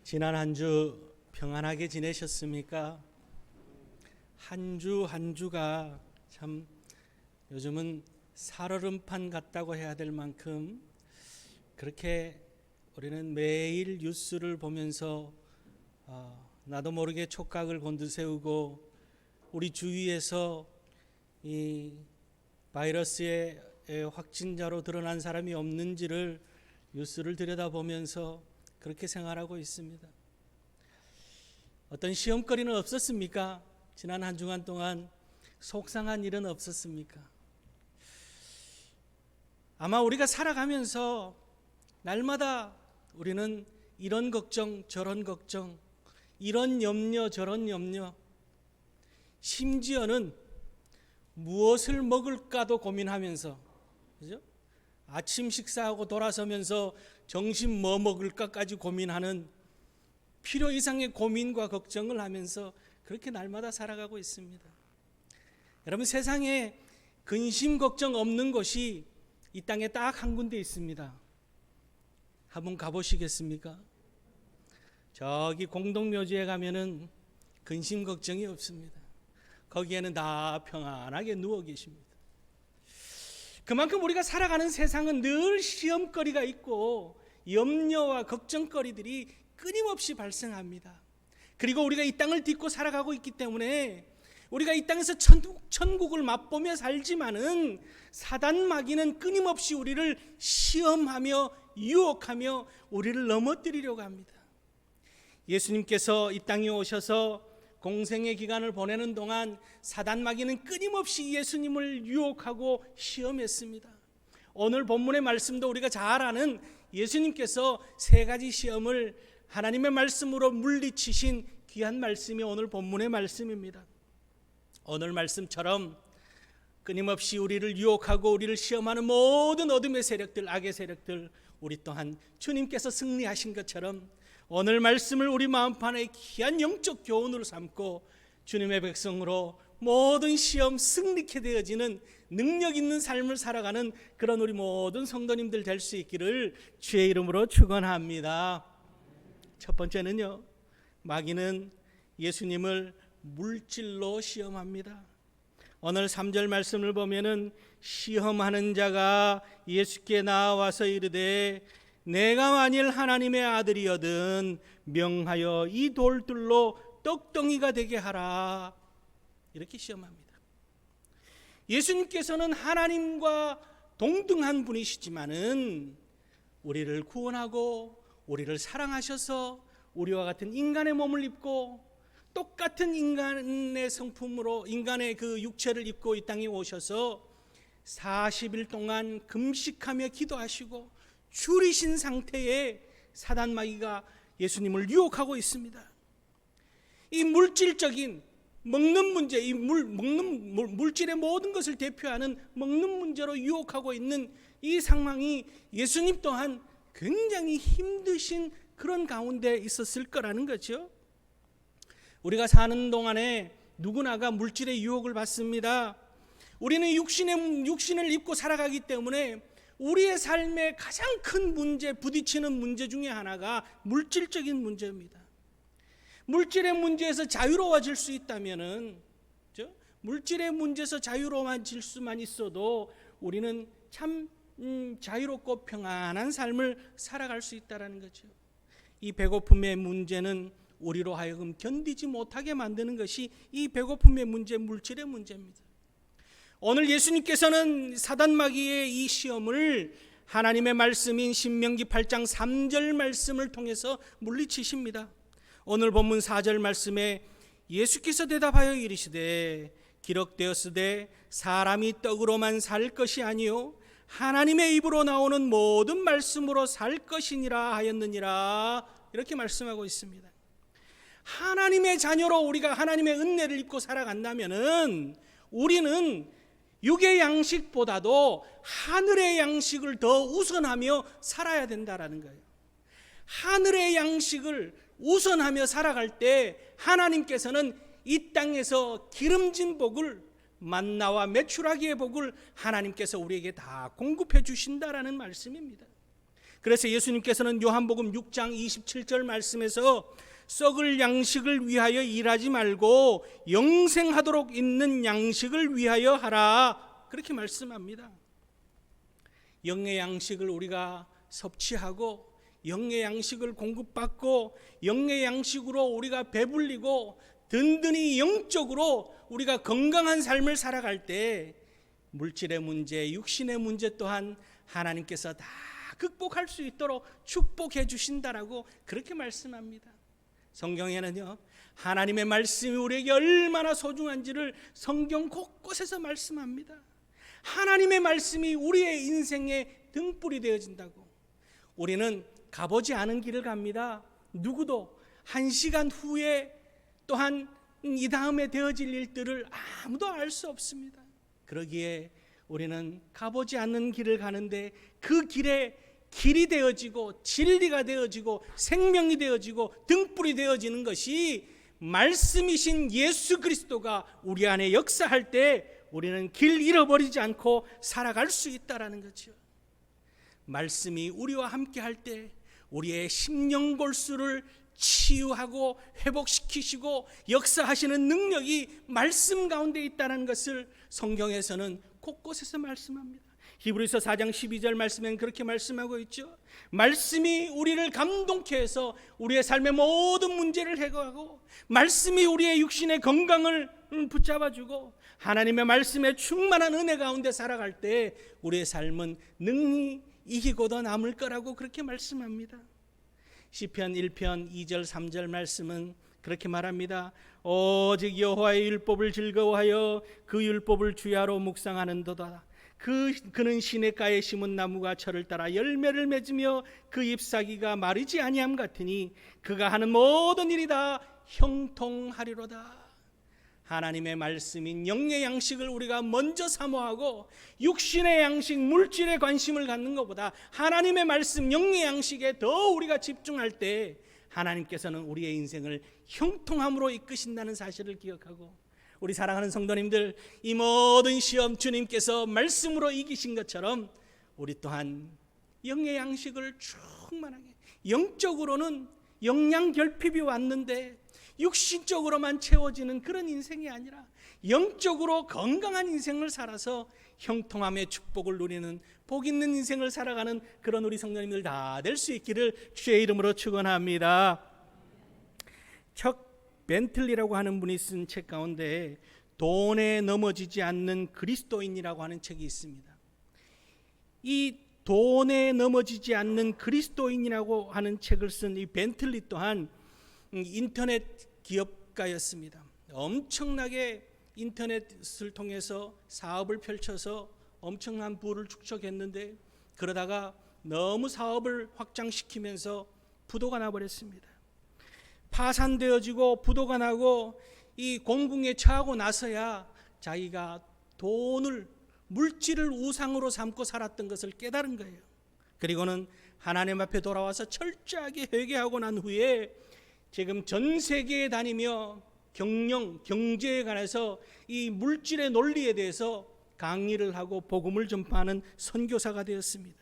지난 한 주 평안하게 지내셨습니까? 한 주가 참 요즘은 살얼음판 같다고 해야 될 만큼 그렇게 우리는 매일 뉴스를 보면서 나도 모르게 촉각을 곤두세우고 우리 주위에서 이 바이러스의 확진자로 드러난 사람이 없는지를 뉴스를 들여다보면서 그렇게 생활하고 있습니다. 어떤 시험거리는 없었습니까? 지난 한 주간 동안 속상한 일은 없었습니까? 아마 우리가 살아가면서 날마다 우리는 이런 걱정 저런 걱정, 이런 염려 저런 염려, 심지어는 무엇을 먹을까도 고민하면서, 그죠? 아침 식사하고 돌아서면서 점심 뭐 먹을까까지 고민하는 필요 이상의 고민과 걱정을 하면서 그렇게 날마다 살아가고 있습니다. 여러분, 세상에 근심 걱정 없는 곳이 이 땅에 딱 한 군데 있습니다. 한번 가보시겠습니까? 저기 공동묘지에 가면은 근심 걱정이 없습니다. 거기에는 다 평안하게 누워 계십니다. 그만큼 우리가 살아가는 세상은 늘 시험거리가 있고 염려와 걱정거리들이 끊임없이 발생합니다. 그리고 우리가 이 땅을 딛고 살아가고 있기 때문에 우리가 이 땅에서 천국을 맛보며 살지만은 사단 마귀는 끊임없이 우리를 시험하며 유혹하며 우리를 넘어뜨리려고 합니다. 예수님께서 이 땅에 오셔서 공생의 기간을 보내는 동안 사단 마귀는 끊임없이 예수님을 유혹하고 시험했습니다. 오늘 본문의 말씀도 우리가 잘 아는 예수님께서 세 가지 시험을 하나님의 말씀으로 물리치신 귀한 말씀이 오늘 본문의 말씀입니다. 오늘 말씀처럼 끊임없이 우리를 유혹하고 우리를 시험하는 모든 어둠의 세력들, 악의 세력들, 우리 또한 주님께서 승리하신 것처럼 오늘 말씀을 우리 마음판에 귀한 영적 교훈으로 삼고 주님의 백성으로 모든 시험 승리케 되어지는 능력 있는 삶을 살아가는 그런 우리 모든 성도님들 될 수 있기를 주의 이름으로 축원합니다. 첫 번째는요, 마귀는 예수님을 물질로 시험합니다. 오늘 3절 말씀을 보면은 시험하는 자가 예수께 나와서 이르되 내가 만일 하나님의 아들이거든 명하여 이 돌들로 떡덩이가 되게 하라, 이렇게 시험합니다. 예수님께서는 하나님과 동등한 분이시지만은 우리를 구원하고 우리를 사랑하셔서 우리와 같은 인간의 몸을 입고 똑같은 인간의 성품으로 인간의 그 육체를 입고 이 땅에 오셔서 40일 동안 금식하며 기도하시고 줄이신 상태에 사단 마귀가 예수님을 유혹하고 있습니다. 이 물질적인 먹는 문제, 이 물질의 모든 것을 대표하는 먹는 문제로 유혹하고 있는 이 상황이 예수님 또한 굉장히 힘드신 그런 가운데 있었을 거라는 거죠. 우리가 사는 동안에 누구나가 물질의 유혹을 받습니다. 우리는 육신을 입고 살아가기 때문에 우리의 삶의 가장 큰 문제, 부딪히는 문제 중에 하나가 물질적인 문제입니다. 물질의 문제에서 자유로워질 수 있다면은, 물질의 문제에서 자유로워질 수만 있어도 우리는 참 자유롭고 평안한 삶을 살아갈 수 있다는 거죠. 이 배고픔의 문제는 우리로 하여금 견디지 못하게 만드는 것이 이 배고픔의 문제, 물질의 문제입니다. 오늘 예수님께서는 사단 마귀의 이 시험을 하나님의 말씀인 신명기 8장 3절 말씀을 통해서 물리치십니다. 오늘 본문 4절 말씀에 예수께서 대답하여 이르시되 기록되었으되 사람이 떡으로만 살 것이 아니요 하나님의 입으로 나오는 모든 말씀으로 살 것이니라 하였느니라, 이렇게 말씀하고 있습니다. 하나님의 자녀로 우리가 하나님의 은혜를 입고 살아간다면은 우리는 육의 양식보다도 하늘의 양식을 더 우선하며 살아야 된다라는 거예요. 하늘의 양식을 우선하며 살아갈 때 하나님께서는 이 땅에서 기름진 복을, 만나와 메추라기의 복을 하나님께서 우리에게 다 공급해 주신다라는 말씀입니다. 그래서 예수님께서는 요한복음 6장 27절 말씀에서 썩을 양식을 위하여 일하지 말고 영생하도록 있는 양식을 위하여 하라, 그렇게 말씀합니다. 영의 양식을 우리가 섭취하고 영의 양식을 공급받고 영의 양식으로 우리가 배불리고 든든히 영적으로 우리가 건강한 삶을 살아갈 때 물질의 문제, 육신의 문제 또한 하나님께서 다 극복할 수 있도록 축복해 주신다라고 그렇게 말씀합니다. 성경에는요, 하나님의 말씀이 우리에게 얼마나 소중한지를 성경 곳곳에서 말씀합니다. 하나님의 말씀이 우리의 인생의 등불이 되어진다고. 우리는 가보지 않은 길을 갑니다. 누구도 1시간 후에 또한 이 다음에 되어질 일들을 아무도 알 수 없습니다. 그러기에 우리는 가보지 않는 길을 가는데 그 길에 길이 되어지고 진리가 되어지고 생명이 되어지고 등불이 되어지는 것이 말씀이신 예수 그리스도가 우리 안에 역사할 때 우리는 길 잃어버리지 않고 살아갈 수 있다라는 거죠. 말씀이 우리와 함께 할 때 우리의 심령골수를 치유하고 회복시키시고 역사하시는 능력이 말씀 가운데 있다는 것을 성경에서는 곳곳에서 말씀합니다. 히브리서 4장 12절 말씀에는 그렇게 말씀하고 있죠. 말씀이 우리를 감동케 해서 우리의 삶의 모든 문제를 해결하고 말씀이 우리의 육신의 건강을 붙잡아주고 하나님의 말씀에 충만한 은혜 가운데 살아갈 때 우리의 삶은 능히 이기고도 남을 거라고 그렇게 말씀합니다. 시편 1편 2절 3절 말씀은 그렇게 말합니다. 오직 여호와의 율법을 즐거워하여 그 율법을 주야로 묵상하는도다. 그는 시냇가에 심은 나무가 철을 따라 열매를 맺으며 그 잎사귀가 마르지 아니함 같으니 그가 하는 모든 일이 다 형통하리로다. 하나님의 말씀인 영의 양식을 우리가 먼저 사모하고 육신의 양식, 물질에 관심을 갖는 것보다 하나님의 말씀, 영의 양식에 더 우리가 집중할 때 하나님께서는 우리의 인생을 형통함으로 이끄신다는 사실을 기억하고, 우리 사랑하는 성도님들, 이 모든 시험 주님께서 말씀으로 이기신 것처럼 우리 또한 영의 양식을 충만하게, 영적으로는 영양 결핍이 왔는데 육신적으로만 채워지는 그런 인생이 아니라 영적으로 건강한 인생을 살아서 형통함의 축복을 누리는 복 있는 인생을 살아가는 그런 우리 성도님들 다 될 수 있기를 주의 이름으로 축원합니다. 척 벤틀리라고 하는 분이 쓴 책 가운데 돈에 넘어지지 않는 그리스도인이라고 하는 책이 있습니다. 이 돈에 넘어지지 않는 그리스도인이라고 하는 책을 쓴 이 벤틀리 또한 인터넷 기업가였습니다. 엄청나게 인터넷을 통해서 사업을 펼쳐서 엄청난 부를 축적했는데 그러다가 너무 사업을 확장시키면서 부도가 나버렸습니다. 파산되어지고 부도가 나고 이 공궁에 처하고 나서야 자기가 돈을, 물질을 우상으로 삼고 살았던 것을 깨달은 거예요. 그리고는 하나님 앞에 돌아와서 철저하게 회개하고 난 후에 지금 전 세계에 다니며 경제에 관해서 이 물질의 논리에 대해서 강의를 하고 복음을 전파하는 선교사가 되었습니다.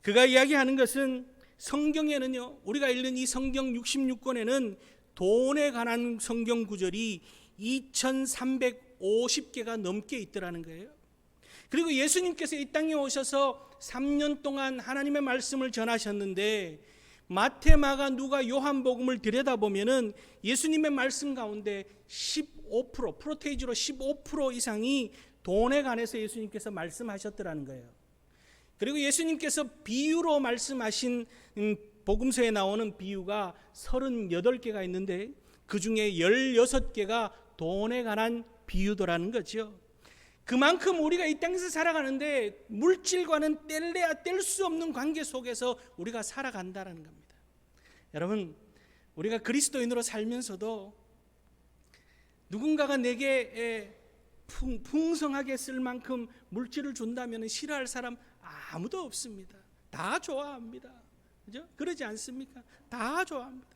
그가 이야기하는 것은 성경에는요, 우리가 읽는 이 성경 66권에는 돈에 관한 성경 구절이 2350개가 넘게 있더라는 거예요. 그리고 예수님께서 이 땅에 오셔서 3년 동안 하나님의 말씀을 전하셨는데 마태, 마가, 누가, 요한복음을 들여다보면은 예수님의 말씀 가운데 15%, 프로테이지로 15% 이상이 돈에 관해서 예수님께서 말씀하셨더라는 거예요. 그리고 예수님께서 비유로 말씀하신 복음서에 나오는 비유가 38개가 있는데 그 중에 16개가 돈에 관한 비유더라는 거죠. 그만큼 우리가 이 땅에서 살아가는데 물질과는 뗄래야 뗄 수 없는 관계 속에서 우리가 살아간다는 겁니다. 여러분, 우리가 그리스도인으로 살면서도 누군가가 내게 풍성하게 쓸 만큼 물질을 준다면 싫어할 사람 아무도 없습니다. 다 좋아합니다. 그죠? 그러지 않습니까? 다 좋아합니다.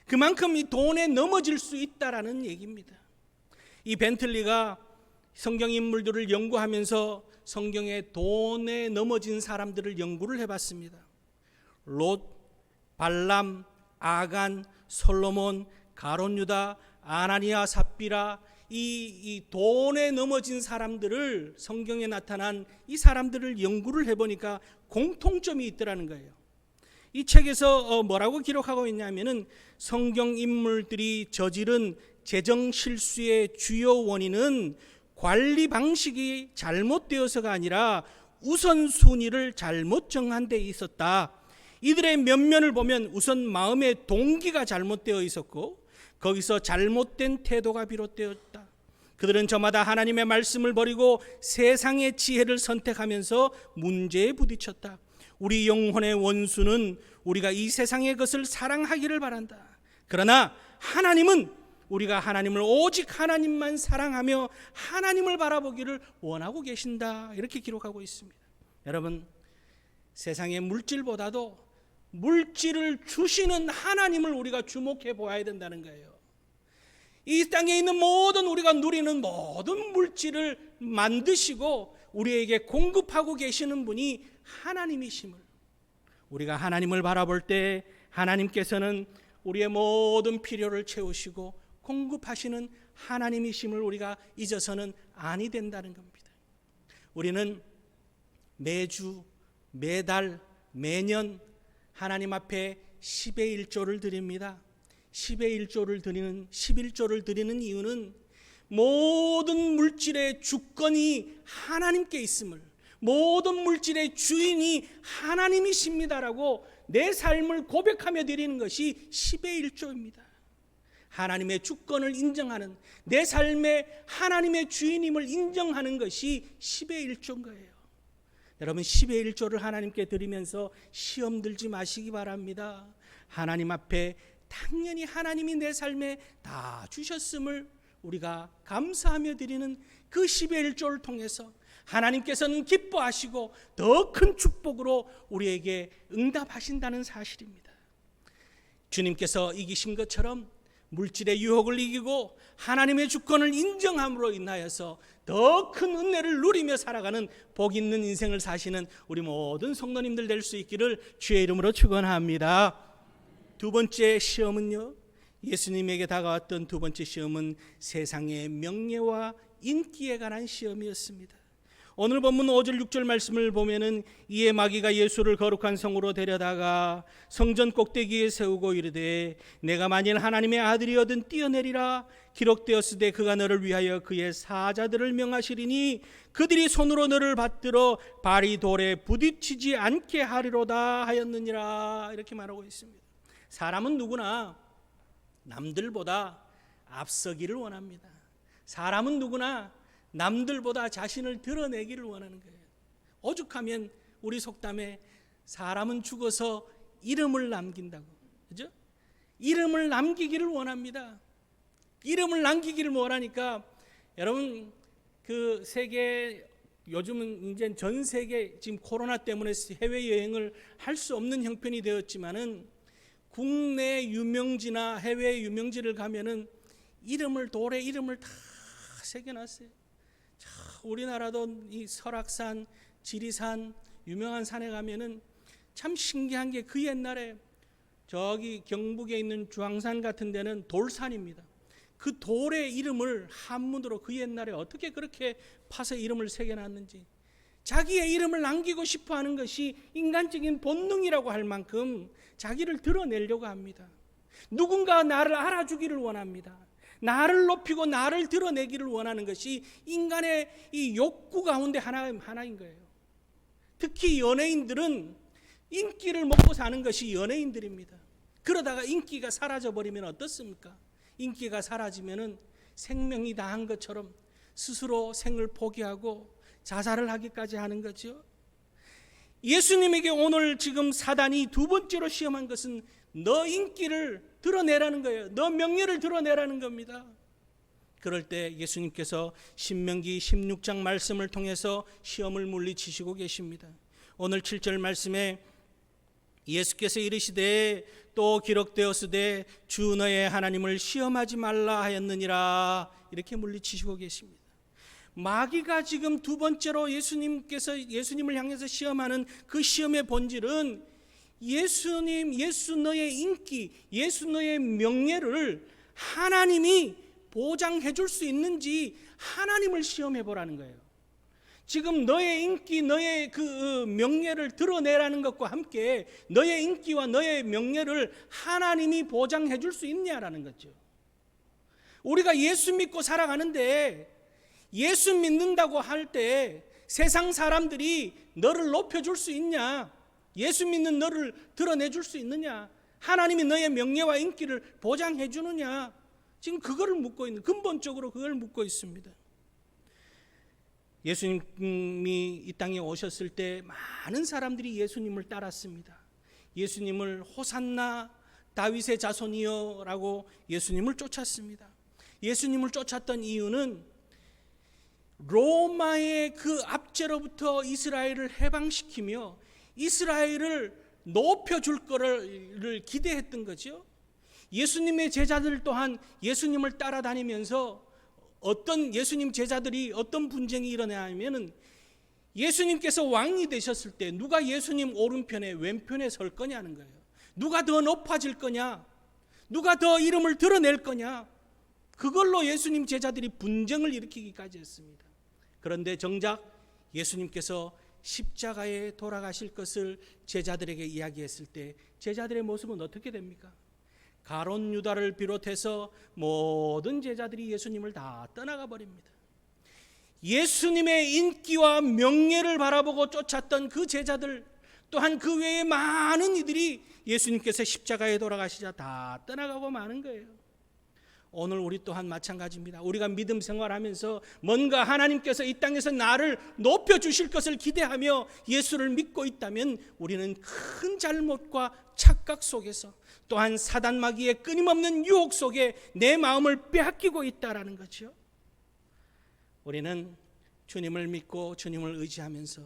그만큼 이 돈에 넘어질 수 있다라는 얘기입니다. 이 벤틀리가 성경 인물들을 연구하면서 성경의 돈에 넘어진 사람들을 연구를 해봤습니다. 롯, 발람, 아간, 솔로몬, 가론 유다, 아나니아, 삽비라, 이 돈에 넘어진 사람들을, 성경에 나타난 이 사람들을 연구를 해보니까 공통점이 있더라는 거예요. 이 책에서 뭐라고 기록하고 있냐면은, 성경 인물들이 저지른 재정 실수의 주요 원인은 관리 방식이 잘못되어서가 아니라 우선순위를 잘못 정한 데 있었다. 이들의 면면을 보면 우선 마음의 동기가 잘못되어 있었고, 거기서 잘못된 태도가 비롯되었다. 그들은 저마다 하나님의 말씀을 버리고 세상의 지혜를 선택하면서 문제에 부딪혔다. 우리 영혼의 원수는 우리가 이 세상의 것을 사랑하기를 바란다. 그러나 하나님은 우리가 하나님을, 오직 하나님만 사랑하며 하나님을 바라보기를 원하고 계신다. 이렇게 기록하고 있습니다. 여러분, 세상의 물질보다도 물질을 주시는 하나님을 우리가 주목해 보아야 된다는 거예요. 이 땅에 있는 모든, 우리가 누리는 모든 물질을 만드시고 우리에게 공급하고 계시는 분이 하나님이심을, 우리가 하나님을 바라볼 때 하나님께서는 우리의 모든 필요를 채우시고 공급하시는 하나님이심을 우리가 잊어서는 아니 된다는 겁니다. 우리는 매주, 매달, 매년 하나님 앞에 10의 1조를 드립니다. 10의 1조를 드리는, 11조를 드리는 이유는 모든 물질의 주권이 하나님께 있음을, 모든 물질의 주인이 하나님이십니다라고 내 삶을 고백하며 드리는 것이 10의 1조입니다. 하나님의 주권을 인정하는, 내 삶의 하나님의 주인임을 인정하는 것이 10의 1조인 거예요. 여러분, 10의 1조를 하나님께 드리면서 시험 들지 마시기 바랍니다. 하나님 앞에 당연히 하나님이 내 삶에 다 주셨음을 우리가 감사하며 드리는 그 10의 1조를 통해서 하나님께서는 기뻐하시고 더 큰 축복으로 우리에게 응답하신다는 사실입니다. 주님께서 이기신 것처럼 물질의 유혹을 이기고 하나님의 주권을 인정함으로 인하여서 더 큰 은혜를 누리며 살아가는 복 있는 인생을 사시는 우리 모든 성도님들 될 수 있기를 주의 이름으로 축원합니다. 두 번째 시험은요, 예수님에게 다가왔던 두 번째 시험은 세상의 명예와 인기에 관한 시험이었습니다. 오늘 본문 5절 6절 말씀을 보면은, 이에 마귀가 예수를 거룩한 성으로 데려다가 성전 꼭대기에 세우고 이르되 내가 만일 하나님의 아들이거든 뛰어내리라. 기록되었으되 그가 너를 위하여 그의 사자들을 명하시리니 그들이 손으로 너를 받들어 발이 돌에 부딪히지 않게 하리로다 하였느니라. 이렇게 말하고 있습니다. 사람은 누구나 남들보다 앞서기를 원합니다. 사람은 누구나 남들보다 자신을 드러내기를 원하는 거예요. 오죽하면 우리 속담에 사람은 죽어서 이름을 남긴다고, 그죠? 이름을 남기기를 원합니다. 이름을 남기기를 원하니까, 여러분, 그 세계, 요즘은 이제 전 세계 지금 코로나 때문에 해외 여행을 할 수 없는 형편이 되었지만은 국내 유명지나 해외 유명지를 가면은 돌에 이름을 다 새겨놨어요. 우리나라도 이 설악산, 지리산, 유명한 산에 가면은 참 신기한 게, 그 옛날에 저기 경북에 있는 주황산 같은 데는 돌산입니다. 그 돌의 이름을 한문으로 그 옛날에 어떻게 그렇게 파서 이름을 새겨놨는지, 자기의 이름을 남기고 싶어 하는 것이 인간적인 본능이라고 할 만큼 자기를 드러내려고 합니다. 누군가 나를 알아주기를 원합니다. 나를 높이고 나를 드러내기를 원하는 것이 인간의 이 욕구 가운데 하나인 거예요. 특히 연예인들은 인기를 먹고 사는 것이 연예인들입니다. 그러다가 인기가 사라져버리면 어떻습니까? 인기가 사라지면은 생명이 다한 것처럼 스스로 생을 포기하고 자살을 하기까지 하는 거죠. 예수님에게 오늘 지금 사단이 두 번째로 시험한 것은 너 인기를 드러내라는 거예요. 너 명예를 드러내라는 겁니다. 그럴 때 예수님께서 신명기 16장 말씀을 통해서 시험을 물리치시고 계십니다. 오늘 7절 말씀에 예수께서 이르시되 또 기록되었으되 주 너의 하나님을 시험하지 말라 하였느니라. 이렇게 물리치시고 계십니다. 마귀가 지금 두 번째로 예수님을 향해서 시험하는 그 시험의 본질은 예수님, 예수 너의 인기, 예수 너의 명예를 하나님이 보장해 줄 수 있는지 하나님을 시험해 보라는 거예요. 지금 너의 인기, 너의 그 명예를 드러내라는 것과 함께 너의 인기와 너의 명예를 하나님이 보장해 줄 수 있냐라는 거죠. 우리가 예수 믿고 살아가는데 예수 믿는다고 할 때 세상 사람들이 너를 높여줄 수 있냐? 예수 믿는 너를 드러내줄 수 있느냐? 하나님이 너의 명예와 인기를 보장해 주느냐? 지금 그거를 묻고 있는, 근본적으로 그걸 묻고 있습니다. 예수님이 이 땅에 오셨을 때 많은 사람들이 예수님을 따랐습니다. 예수님을 호산나 다윗의 자손이여 라고 예수님을 쫓았습니다. 예수님을 쫓았던 이유는 로마의 그 압제로부터 이스라엘을 해방시키며 이스라엘을 높여줄 거를 기대했던 거죠. 예수님의 제자들 또한 예수님을 따라다니면서 어떤 예수님 제자들이 어떤 분쟁이 일어나냐면은 예수님께서 왕이 되셨을 때 누가 예수님 오른편에 왼편에 설 거냐는 거예요. 누가 더 높아질 거냐? 누가 더 이름을 드러낼 거냐? 그걸로 예수님 제자들이 분쟁을 일으키기까지 했습니다. 그런데 정작 예수님께서 십자가에 돌아가실 것을 제자들에게 이야기했을 때 제자들의 모습은 어떻게 됩니까? 가룟 유다를 비롯해서 모든 제자들이 예수님을 다 떠나가 버립니다. 예수님의 인기와 명예를 바라보고 쫓았던 그 제자들 또한 그 외에 많은 이들이 예수님께서 십자가에 돌아가시자 다 떠나가고 마는 거예요. 오늘 우리 또한 마찬가지입니다. 우리가 믿음 생활하면서 뭔가 하나님께서 이 땅에서 나를 높여주실 것을 기대하며 예수를 믿고 있다면 우리는 큰 잘못과 착각 속에서 또한 사단 마귀의 끊임없는 유혹 속에 내 마음을 빼앗기고 있다라는 거죠. 우리는 주님을 믿고 주님을 의지하면서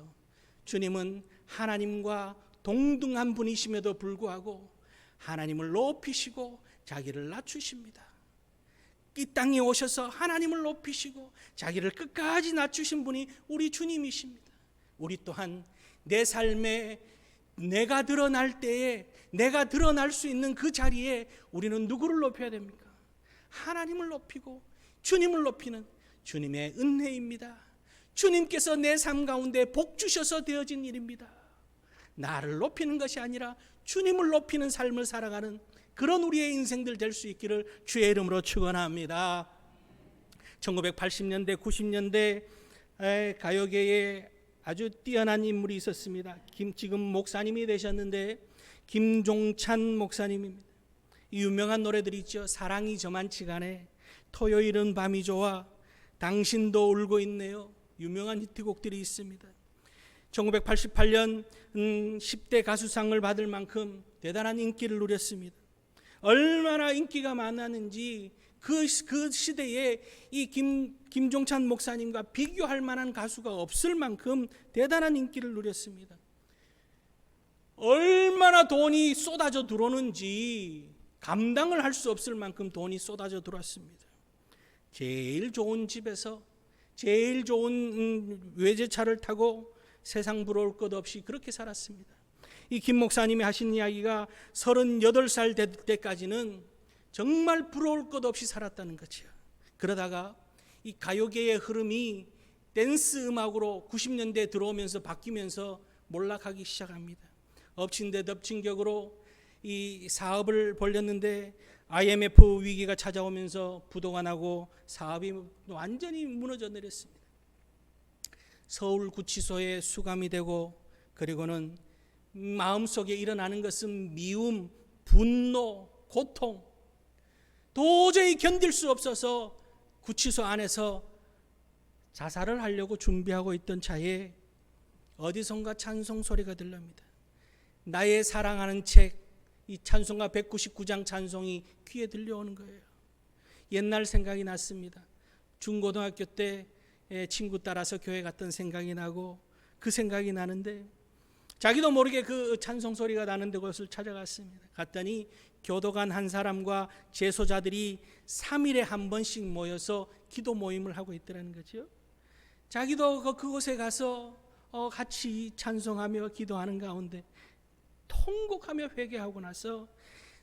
주님은 하나님과 동등한 분이심에도 불구하고 하나님을 높이시고 자기를 낮추십니다. 이 땅에 오셔서 하나님을 높이시고 자기를 끝까지 낮추신 분이 우리 주님이십니다. 우리 또한 내 삶에 내가 드러날 때에 내가 드러날 수 있는 그 자리에 우리는 누구를 높여야 됩니까? 하나님을 높이고 주님을 높이는 주님의 은혜입니다. 주님께서 내 삶 가운데 복 주셔서 되어진 일입니다. 나를 높이는 것이 아니라 주님을 높이는 삶을 살아가는 그런 우리의 인생들 될 수 있기를 주의 이름으로 축원합니다. 1980년대 90년대 가요계에 아주 뛰어난 인물이 있었습니다. 지금 목사님이 되셨는데 김종찬 목사님입니다. 유명한 노래들이 있죠. 사랑이 저만치가 않네, 토요일은 밤이 좋아, 당신도 울고 있네요. 유명한 히트곡들이 있습니다. 1988년 10대 가수상을 받을 만큼 대단한 인기를 누렸습니다. 얼마나 인기가 많았는지 그 시대에 이 김종찬 목사님과 비교할 만한 가수가 없을 만큼 대단한 인기를 누렸습니다. 얼마나 돈이 쏟아져 들어오는지 감당을 할 수 없을 만큼 돈이 쏟아져 들어왔습니다. 제일 좋은 집에서 제일 좋은 외제차를 타고 세상 부러울 것 없이 그렇게 살았습니다. 이 김 목사님이 하신 이야기가 38살 될 때까지는 정말 부러울 것 없이 살았다는 거죠. 그러다가 이 가요계의 흐름이 댄스 음악으로 90년대에 들어오면서 바뀌면서 몰락하기 시작합니다. 엎친 데 덮친 격으로 이 사업을 벌였는데 IMF 위기가 찾아오면서 부도가 나고 사업이 완전히 무너져 내렸습니다. 서울구치소에 수감이 되고 그리고는 마음속에 일어나는 것은 미움, 분노, 고통, 도저히 견딜 수 없어서 구치소 안에서 자살을 하려고 준비하고 있던 차에 어디선가 찬송 소리가 들립니다. 나의 사랑하는 책, 이 찬송가 199장 찬송이 귀에 들려오는 거예요. 옛날 생각이 났습니다. 중고등학교 때 친구 따라서 교회 갔던 생각이 나고 그 생각이 나는데 자기도 모르게 그 찬송 소리가 나는 곳을 찾아갔습니다. 갔더니 교도관 한 사람과 재소자들이 3일에 한 번씩 모여서 기도 모임을 하고 있더라는 거죠. 자기도 그곳에 가서 같이 찬송하며 기도하는 가운데 통곡하며 회개하고 나서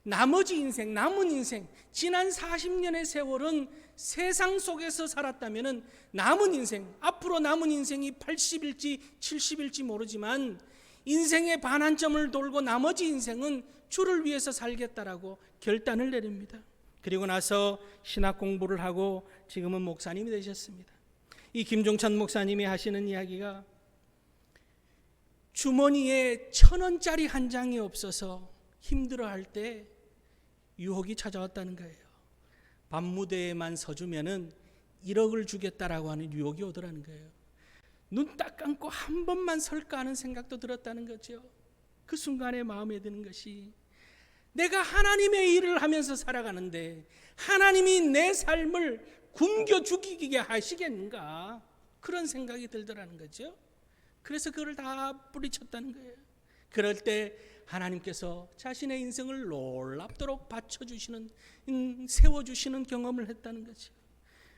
나머지 인생, 남은 인생, 지난 40년의 세월은 세상 속에서 살았다면 남은 인생, 앞으로 남은 인생이 80일지 70일지 모르지만 인생의 반환점을 돌고 나머지 인생은 주를 위해서 살겠다라고 결단을 내립니다. 그리고 나서 신학 공부를 하고 지금은 목사님이 되셨습니다. 이 김종찬 목사님이 하시는 이야기가 주머니에 1,000원짜리 한 장이 없어서 힘들어할 때 유혹이 찾아왔다는 거예요. 밤무대에만 서주면은 1억을 주겠다라고 하는 유혹이 오더라는 거예요. 눈 딱 감고 한 번만 설까 하는 생각도 들었다는 거죠. 그 순간에 마음에 드는 것이 내가 하나님의 일을 하면서 살아가는데 하나님이 내 삶을 굶겨 죽이게 하시겠는가, 그런 생각이 들더라는 거죠. 그래서 그걸 다 뿌리쳤다는 거예요. 그럴 때 하나님께서 자신의 인생을 놀랍도록 받쳐주시는, 세워주시는 경험을 했다는 거죠.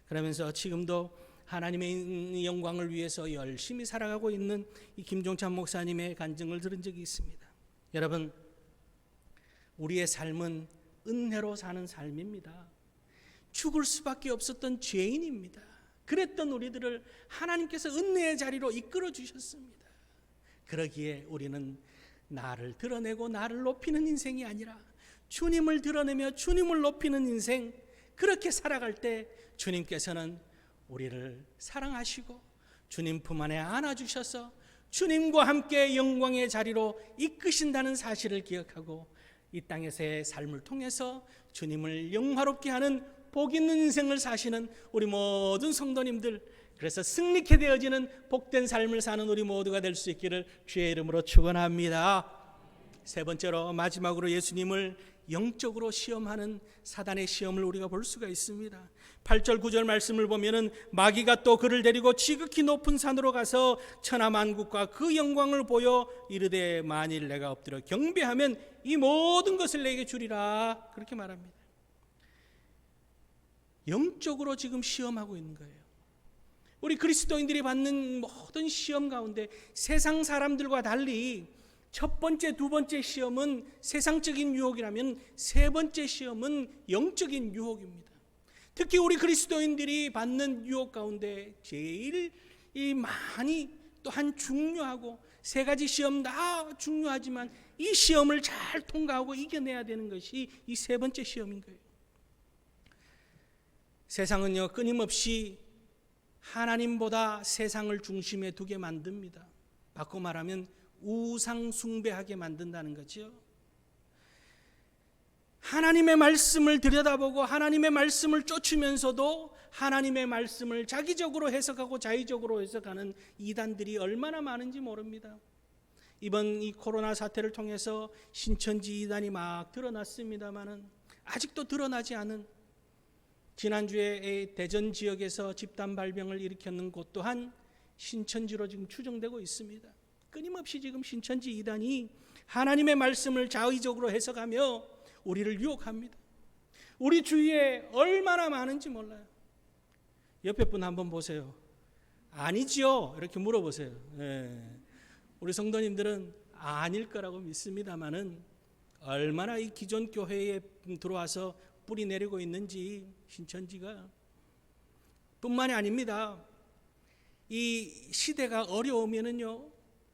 그러면서 지금도 하나님의 영광을 위해서 열심히 살아가고 있는 이 김종찬 목사님의 간증을 들은 적이 있습니다. 여러분, 우리의 삶은 은혜로 사는 삶입니다. 죽을 수밖에 없었던 죄인입니다. 그랬던 우리들을 하나님께서 은혜의 자리로 이끌어 주셨습니다. 그러기에 우리는 나를 드러내고 나를 높이는 인생이 아니라 주님을 드러내며 주님을 높이는 인생, 그렇게 살아갈 때 주님께서는 우리를 사랑하시고 주님 품 안에 안아주셔서 주님과 함께 영광의 자리로 이끄신다는 사실을 기억하고 이 땅에서의 삶을 통해서 주님을 영화롭게 하는 복 있는 인생을 사시는 우리 모든 성도님들, 그래서 승리케 되어지는 복된 삶을 사는 우리 모두가 될 수 있기를 주의 이름으로 축원합니다. 세 번째로, 마지막으로 예수님을 영적으로 시험하는 사단의 시험을 우리가 볼 수가 있습니다. 8절 9절 말씀을 보면은 마귀가 또 그를 데리고 지극히 높은 산으로 가서 천하만국과 그 영광을 보여 이르되 만일 내가 엎드려 경배하면 이 모든 것을 내게 주리라, 그렇게 말합니다. 영적으로 지금 시험하고 있는 거예요. 우리 그리스도인들이 받는 모든 시험 가운데 세상 사람들과 달리 첫 번째, 두 번째 시험은 세상적인 유혹이라면 세 번째 시험은 영적인 유혹입니다. 특히 우리 그리스도인들이 받는 유혹 가운데 제일 많이 또한 중요하고, 세 가지 시험 다 중요하지만 이 시험을 잘 통과하고 이겨내야 되는 것이 이 세 번째 시험인 거예요. 세상은요, 끊임없이 하나님보다 세상을 중심에 두게 만듭니다. 바꿔 말하면 우상 숭배하게 만든다는 거죠. 하나님의 말씀을 들여다보고 하나님의 말씀을 쫓으면서도 하나님의 말씀을 자기적으로 해석하고 자의적으로 해석하는 이단들이 얼마나 많은지 모릅니다. 이번 이 코로나 사태를 통해서 신천지 이단이 막 드러났습니다마는 아직도 드러나지 않은, 지난주에 대전 지역에서 집단 발병을 일으켰는 곳 또한 신천지로 지금 추정되고 있습니다. 끊임없이 지금 신천지 이단이 하나님의 말씀을 자의적으로 해석하며 우리를 유혹합니다. 우리 주위에 얼마나 많은지 몰라요. 옆에 분 한번 보세요. 아니지요? 이렇게 물어보세요. 우리 성도님들은 아닐 거라고 믿습니다만은 얼마나 이 기존 교회에 들어와서 뿌리 내리고 있는지, 신천지가 뿐만이 아닙니다. 이 시대가 어려우면은요,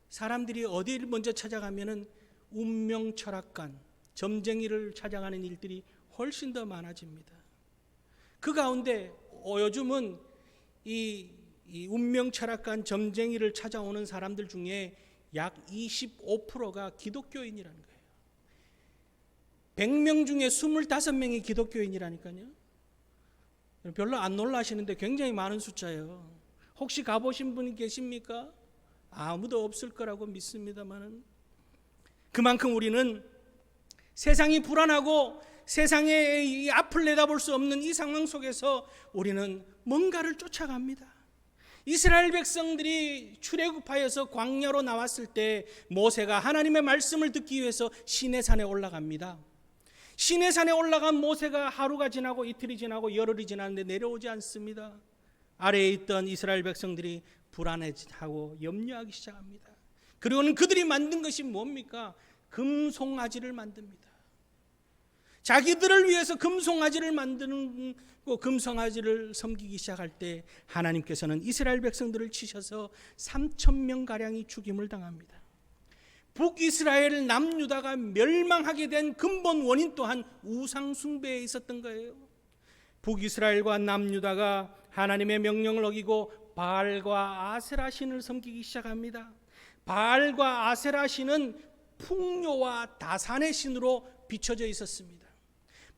사람들이 어디를 먼저 찾아가면은 운명 철학관, 점쟁이를 찾아가는 일들이 훨씬 더 많아집니다. 그 가운데 요즘은 이 운명 철학관, 점쟁이를 찾아오는 사람들 중에 약 25%가 기독교인이라는 거예요. 100명 중에 25명이 기독교인이라니까요. 별로 안 놀라시는데 굉장히 많은 숫자예요. 혹시 가보신 분이 계십니까? 아무도 없을 거라고 믿습니다만, 그만큼 우리는 세상이 불안하고 세상의 이 앞을 내다볼 수 없는 이 상황 속에서 우리는 뭔가를 쫓아갑니다. 이스라엘 백성들이 출애굽하여서 광야로 나왔을 때 모세가 하나님의 말씀을 듣기 위해서 시내산에 올라갑니다. 시내산에 올라간 모세가 하루가 지나고 이틀이 지나고 열흘이 지났는데 내려오지 않습니다. 아래에 있던 이스라엘 백성들이 불안해하고 염려하기 시작합니다. 그리고는 그들이 만든 것이 뭡니까? 금송아지를 만듭니다. 자기들을 위해서 금송아지를 만드고 금송아지를 섬기기 시작할 때 하나님께서는 이스라엘 백성들을 치셔서 3,000명가량이 죽임을 당합니다. 북이스라엘 남유다가 멸망하게 된 근본 원인 또한 우상 숭배에 있었던 거예요. 북이스라엘과 남유다가 하나님의 명령을 어기고 바알과 아세라 신을 섬기기 시작합니다. 바알과 아세라 신은 풍요와 다산의 신으로 비춰져 있었습니다.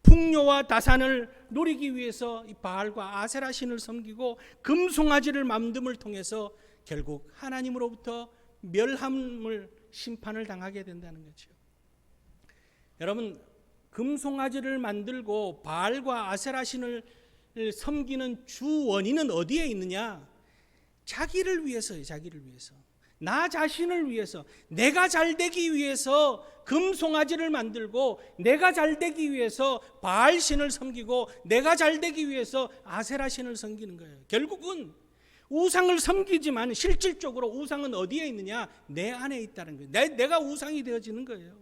풍요와 다산을 노리기 위해서 이 바알과 아세라 신을 섬기고 금송아지를 만듦을 통해서 결국 하나님으로부터 멸함을 심판을 당하게 된다는 거죠. 여러분, 금송아지를 만들고 바알과 아세라 신을 섬기는 주 원인은 어디에 있느냐? 자기를 위해서예요. 자기를 위해서. 나 자신을 위해서, 내가 잘되기 위해서 금송아지를 만들고, 내가 잘되기 위해서 바알신을 섬기고, 내가 잘되기 위해서 아세라신을 섬기는 거예요. 결국은 우상을 섬기지만 실질적으로 우상은 어디에 있느냐? 내 안에 있다는 거예요. 내가 우상이 되어지는 거예요.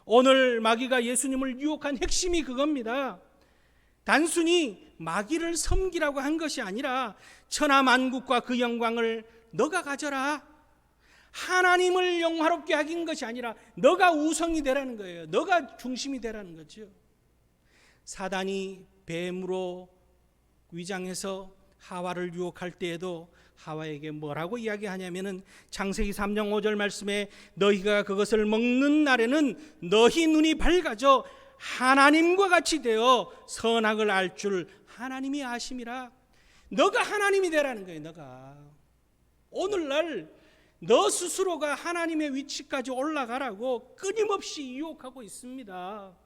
오늘 마귀가 예수님을 유혹한 핵심이 그겁니다. 단순히 마귀를 섬기라고 한 것이 아니라 천하만국과 그 영광을 너가 가져라. 하나님을 영화롭게 하긴 것이 아니라 너가 우성이 되라는 거예요. 너가 중심이 되라는 거죠. 사단이 뱀으로 위장해서 하와를 유혹할 때에도 하와에게 뭐라고 이야기하냐면은 창세기 3장 5절 말씀에 너희가 그것을 먹는 날에는 너희 눈이 밝아져 하나님과 같이 되어 선악을 알 줄 하나님이 아심이라. 너가 하나님이 되라는 거예요. 너가 오늘날 너 스스로가 하나님의 위치까지 올라가라고 끊임없이 유혹하고 있습니다.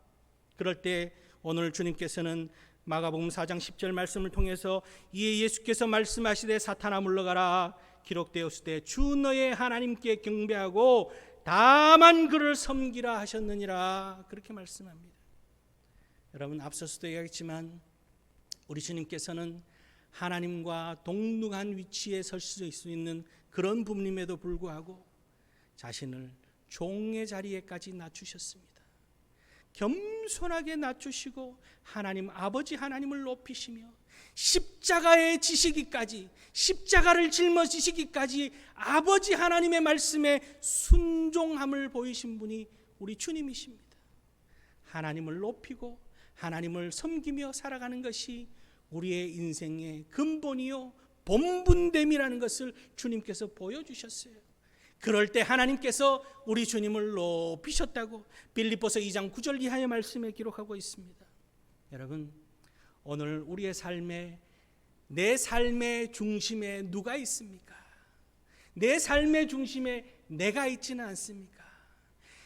그럴 때 오늘 주님께서는 마가복음 4장 10절 말씀을 통해서 이에 예수께서 말씀하시되 사탄아 물러가라 기록되었으되 주 너의 하나님께 경배하고 다만 그를 섬기라 하셨느니라. 그렇게 말씀합니다. 여러분, 앞서서도 얘기했지만 우리 주님께서는 하나님과 동등한 위치에 설 수 있는 그런 분임에도 불구하고 자신을 종의 자리에까지 낮추셨습니다. 겸손하게 낮추시고 하나님 아버지 하나님을 높이시며 십자가에 지시기까지, 십자가를 짊어지시기까지 아버지 하나님의 말씀에 순종함을 보이신 분이 우리 주님이십니다. 하나님을 높이고 하나님을 섬기며 살아가는 것이 우리의 인생의 근본이요 본분됨이라는 것을 주님께서 보여주셨어요. 그럴 때 하나님께서 우리 주님을 높이셨다고 빌립보서 2장 9절 이하의 말씀에 기록하고 있습니다. 여러분, 오늘 우리의 삶에, 내 삶의 중심에 누가 있습니까? 내 삶의 중심에 내가 있지는 않습니까?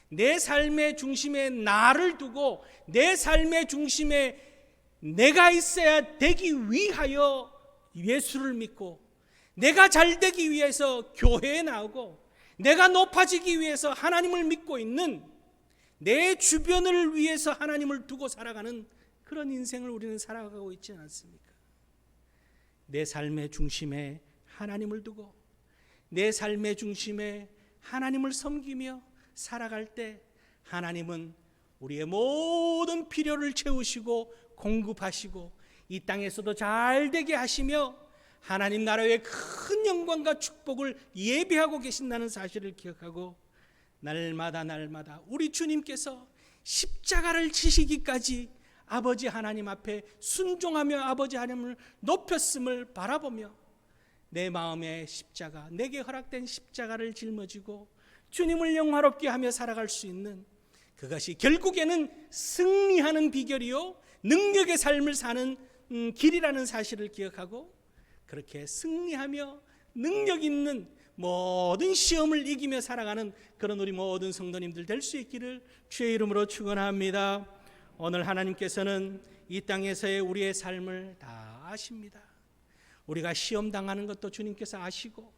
내 삶의 중심에 나를 두고 내 삶의 중심에 내가 있어야 되기 위하여 예수를 믿고, 내가 잘되기 위해서 교회에 나오고, 내가 높아지기 위해서 하나님을 믿고 있는, 내 주변을 위해서 하나님을 두고 살아가는 그런 인생을 우리는 살아가고 있지 않습니까? 내 삶의 중심에 하나님을 두고 내 삶의 중심에 하나님을 섬기며 살아갈 때 하나님은 우리의 모든 필요를 채우시고 공급하시고 이 땅에서도 잘되게 하시며 하나님 나라의 큰 영광과 축복을 예비하고 계신다는 사실을 기억하고 날마다 우리 주님께서 십자가를 지시기까지 아버지 하나님 앞에 순종하며 아버지 하나님을 높였음을 바라보며 내 마음의 십자가, 내게 허락된 십자가를 짊어지고 주님을 영화롭게 하며 살아갈 수 있는, 그것이 결국에는 승리하는 비결이요 능력의 삶을 사는 길이라는 사실을 기억하고 그렇게 승리하며 능력 있는 모든 시험을 이기며 살아가는 그런 우리 모든 성도님들 될 수 있기를 주의 이름으로 축원합니다. 오늘 하나님께서는 이 땅에서의 우리의 삶을 다 아십니다. 우리가 시험 당하는 것도 주님께서 아시고,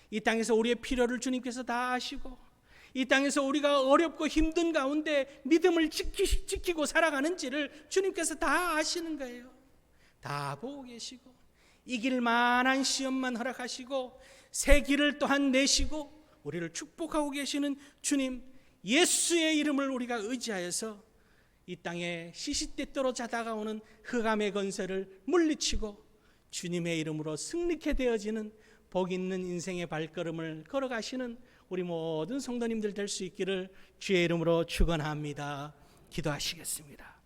이 땅에서 우리의 필요를 주님께서 다 아시고, 이 땅에서 우리가 어렵고 힘든 가운데 믿음을 지키고 살아가는지를 주님께서 다 아시는 거예요. 다 보고 계시고 이길 만한 시험만 허락하시고 새 길을 또한 내시고 우리를 축복하고 계시는 주님, 예수의 이름을 우리가 의지하여서 이 땅에 시시때때로 자다가오는 흑암의 건설을 물리치고 주님의 이름으로 승리케 되어지는 복 있는 인생의 발걸음을 걸어가시는 우리 모든 성도님들 될 수 있기를 주의 이름으로 축원합니다. 기도하시겠습니다.